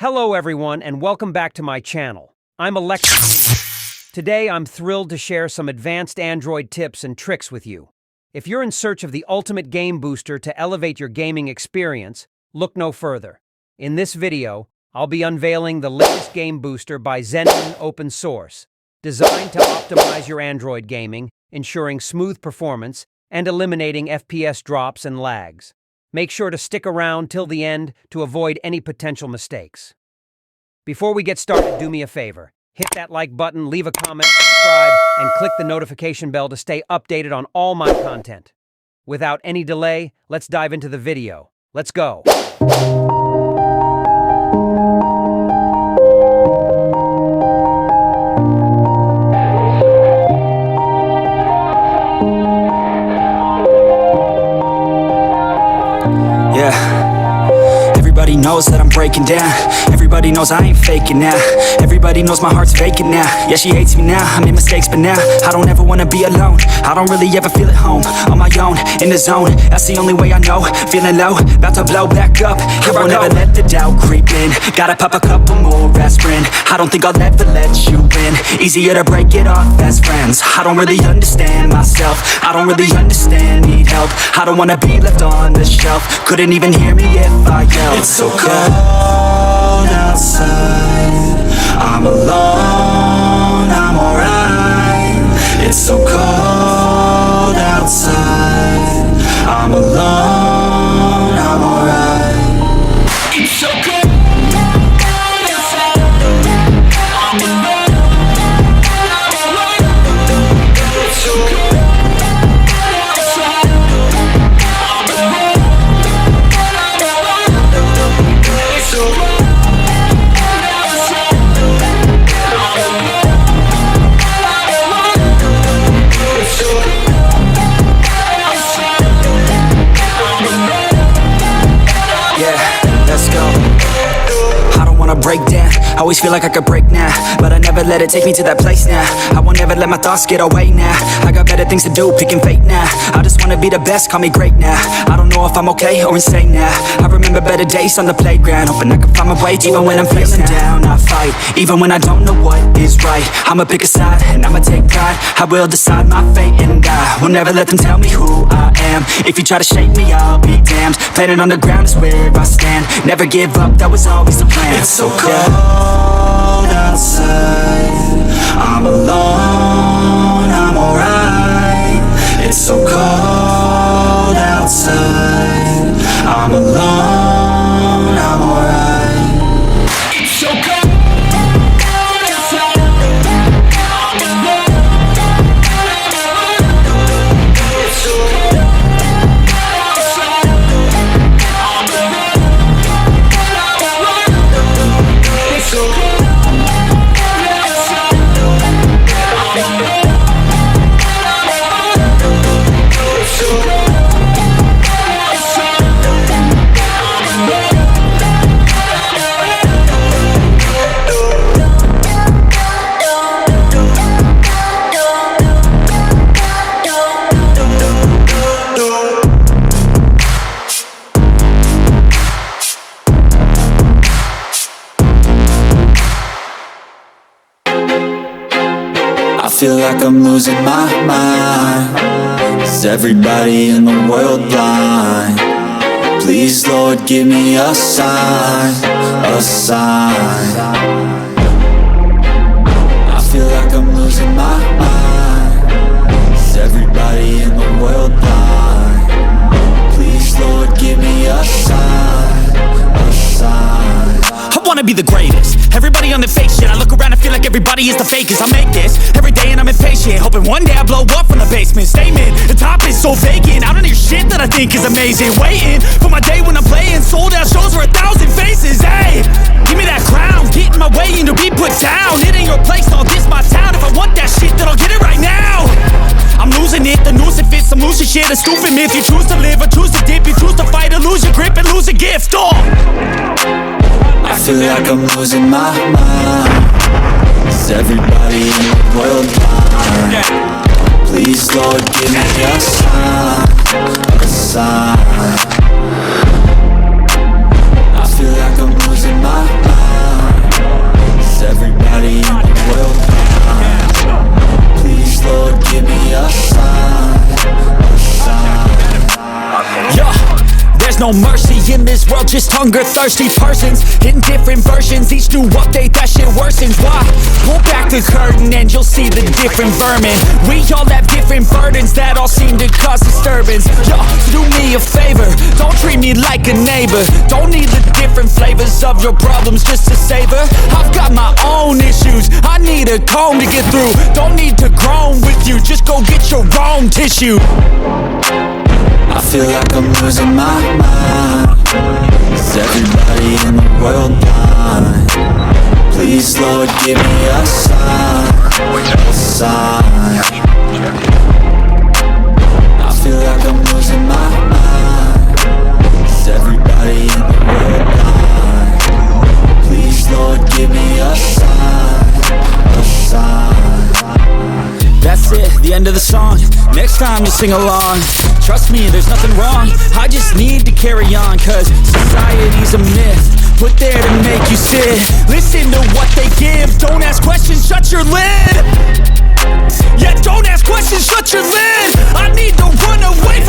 Hello everyone and welcome back to my channel. I'm ElectricMoves. Today I'm thrilled to share some advanced Android tips and tricks with you. If you're in search of the ultimate game booster to elevate your gaming experience, look no further. In this video, I'll be unveiling the latest game booster by Xiaomi open source, designed to optimize your Android gaming, ensuring smooth performance and eliminating FPS drops and lags. Make sure to stick around till the end to avoid any potential mistakes. Before we get started, do me a favor. Hit that like button, leave a comment, subscribe, and click the notification bell to stay updated on all my content. Without any delay, let's dive into the video. Let's go. Everybody knows that I'm breaking down. Everybody knows I ain't faking now. Everybody knows my heart's vacant now. Yeah, she hates me now, I made mistakes but now I don't ever wanna be alone. I don't really ever feel at home. On my own, in the zone, that's the only way I know. Feeling low, about to blow back up. Here I won't ever let the doubt creep in. Gotta pop a couple more aspirin. I don't think I'll ever let you in. Easier to break it off best friends. I don't really understand myself. I don't really understand, need help. I don't wanna be left on the shelf. Couldn't even hear me if I yelled. It's so cold outside, I'm alone, I'm alright. It's so cold outside, I'm alone, I'm alright. It's so cold outside, I'm alone, I'm alright. It's so cold outside, I'm alone. Break down, I always feel like I could break now, but I never let it take me to that place now. I won't ever let my thoughts get away now. I got better things to do, picking fate now. I just wanna be the best, call me great now. I don't know if I'm okay or insane now. I remember better days on the playground, hoping I can find my way. Even when I'm feeling down, I fight. Even when I don't know what is right, I'ma pick a side and I'ma take pride. I will decide my fate and I will never let them tell me who I am. If you try to shake me, I'll be damned. Planet on the ground is where I stand. Never give up, that was always the plan. It's so cold outside, I'm alone, I'm alright. It's so cold outside, I'm alone, I'm alright. It's so cold outside, I'm alone, I'm alright. It's so cold outside, I'm alone. So cold outside, I feel like I'm losing my mind. Is everybody in the world blind? Please, Lord, give me a sign, a sign. I feel like I'm losing my mind. Is everybody in the world blind? Please, Lord, give me a sign, a sign. I wanna be the greatest. Everybody on the fake shit. I look around and feel like everybody is the fakest. I make this every day and I'm impatient, hoping one day I blow up from the basement. Statement, the top is so vacant. I don't hear shit that I think is amazing. Waiting for my day when I'm playing sold out shows for 1,000 faces. Hey, give me that crown, get in my way and to be put down. It ain't your place, no, this my town. If I want that shit, then I'll get it right now. I'm losing it, the noose it fits, I'm losing shit. A stupid myth, you choose to live or choose to dip. You choose to fight or lose your grip and lose a gift. Oh, I feel like I'm losing my mind. Is everybody in the world blind? Please, Lord, give me a sign, a sign. I feel like I'm losing my mind. no mercy in this world, just hunger-thirsty persons in different versions. Each new update, that shit worsens. Why? Pull back the curtain and you'll see the different vermin. We all have different burdens that all seem to cause disturbance. Yo, do me a favor, don't treat me like a neighbor. Don't need the different flavors of your problems just to savor. I've got my own issues, I need a comb to get through. Don't need to groan with you, just go get your own tissue. I feel like I'm losing my mind. Is everybody in the world blind? Please, Lord, give me a sign, a sign. I feel like I'm losing my mind. Is everybody in the world blind? Please, Lord, give me a sign, a sign. That's it, the end of the song. Next time you sing along. Trust me, there's nothing wrong. I just need to carry on, cause society's a myth put there to make you sit. Listen to what they give. Don't ask questions, shut your lid. Yeah, don't ask questions, shut your lid. I need to run away